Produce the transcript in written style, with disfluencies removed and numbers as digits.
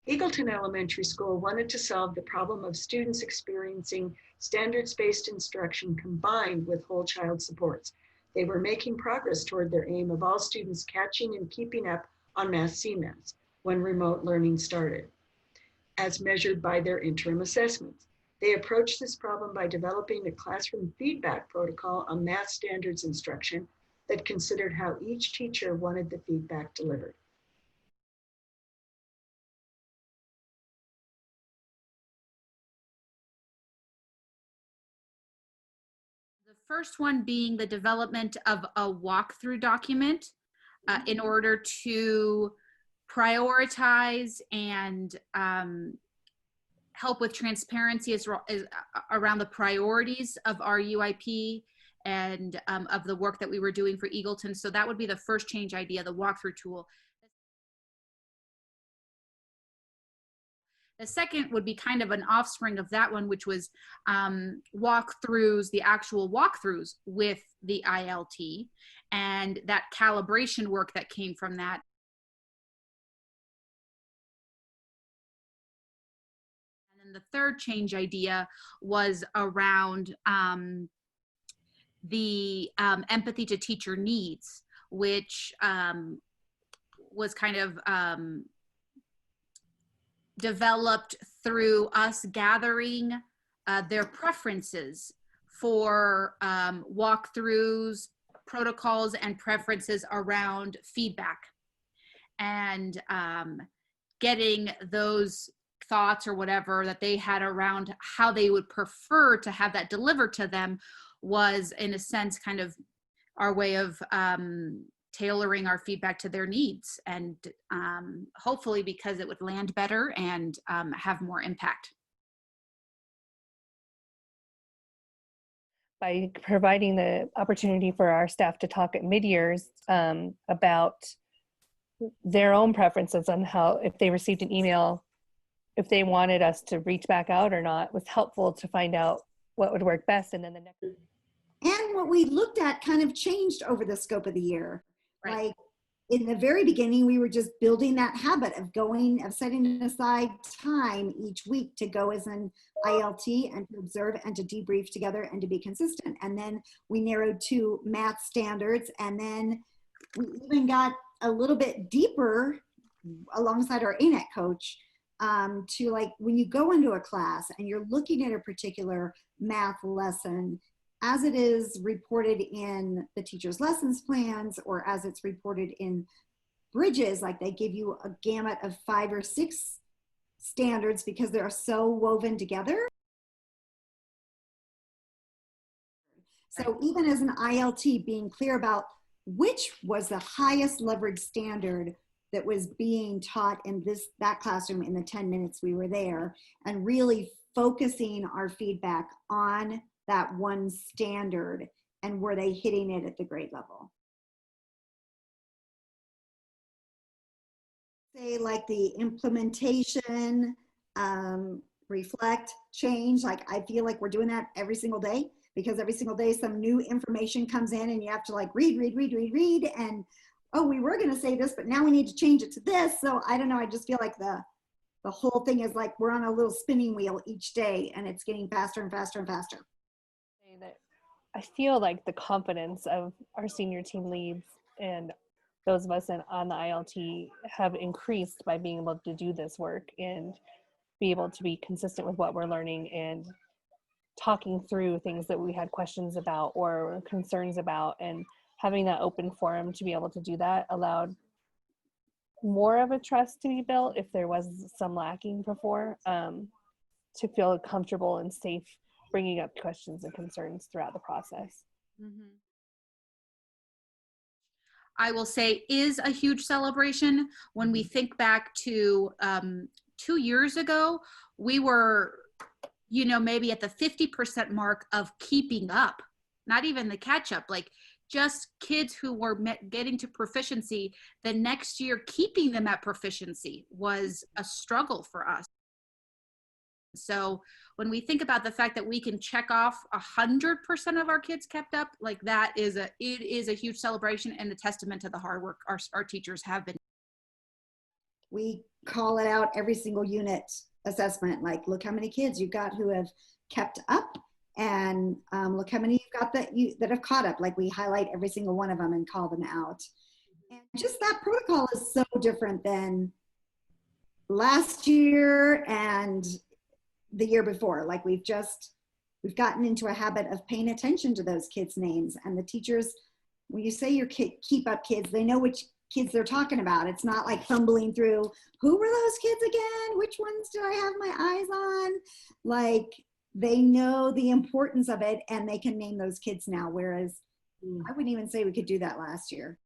Eagleton Elementary School wanted to solve the problem of students experiencing standards-based instruction combined with whole child supports. They were making progress toward their aim of all students catching and keeping up on math CMATs when remote learning started, as measured by their interim assessments. They approached this problem by developing a classroom feedback protocol on math standards instruction that considered how each teacher wanted the feedback delivered. The first one being the development of a walkthrough document in order to prioritize and help with transparency as around the priorities of our UIP and of the work that we were doing for Eagleton. So that would be the first change idea, the walkthrough tool. The second would be kind of an offspring of that one, which was walkthroughs, the actual walkthroughs with the ILT and that calibration work that came from that. And then the third change idea was around the empathy to teacher needs, which was kind of developed through us gathering their preferences for walkthroughs, protocols, and preferences around feedback, and getting those thoughts or whatever that they had around how they would prefer to have that delivered to them was, in a sense, kind of our way of tailoring our feedback to their needs, and hopefully because it would land better and have more impact. By providing the opportunity for our staff to talk at mid-years about their own preferences on how, if they received an email, if they wanted us to reach back out or not, was helpful to find out what would work best. And then the next. And what we looked at kind of changed over the scope of the year. Right. Like in the very beginning, we were just building that habit of setting aside time each week to go as an ILT and to observe and to debrief together and to be consistent. And then we narrowed to math standards. And then we even got a little bit deeper alongside our ANET coach to, like, when you go into a class and you're looking at a particular math lesson, as it is reported in the teacher's lessons plans or as it's reported in bridges, like they give you a gamut of 5 or 6 standards because they're so woven together. So even as an ILT, being clear about which was the highest leverage standard that was being taught in that classroom in the 10 minutes we were there, and really focusing our feedback on that one standard and were they hitting it at the grade level. Say like the implementation, reflect, change, like I feel like we're doing that every single day, because every single day some new information comes in and you have to like read, and oh, we were gonna say this, but now we need to change it to this. So I don't know, I just feel like the whole thing is like we're on a little spinning wheel each day and it's getting faster and faster and faster. I feel like the confidence of our senior team leads and those of us on the ILT have increased by being able to do this work and be able to be consistent with what we're learning and talking through things that we had questions about or concerns about, and having that open forum to be able to do that allowed more of a trust to be built if there was some lacking before, to feel comfortable and safe bringing up questions and concerns throughout the process. Mm-hmm. I will say is a huge celebration. When we think back to 2 years ago, we were, you know, maybe at the 50% mark of keeping up, not even the catch up, like just kids who were getting to proficiency. The next year, keeping them at proficiency was a struggle for us. So when we think about the fact that we can check off 100% of our kids kept up, like that is it is a huge celebration and a testament to the hard work our teachers have been. We call it out every single unit assessment, like look how many kids you've got who have kept up, and look how many you've got that have caught up. Like we highlight every single one of them and call them out. And just that protocol is so different than last year and the year before. Like we've gotten into a habit of paying attention to those kids' names, and the teachers, when you say your keep up kids, they know which kids they're talking about. It's not like fumbling through, who were those kids again? Which ones did I have my eyes on? Like they know the importance of it and they can name those kids now. Whereas I wouldn't even say we could do that last year.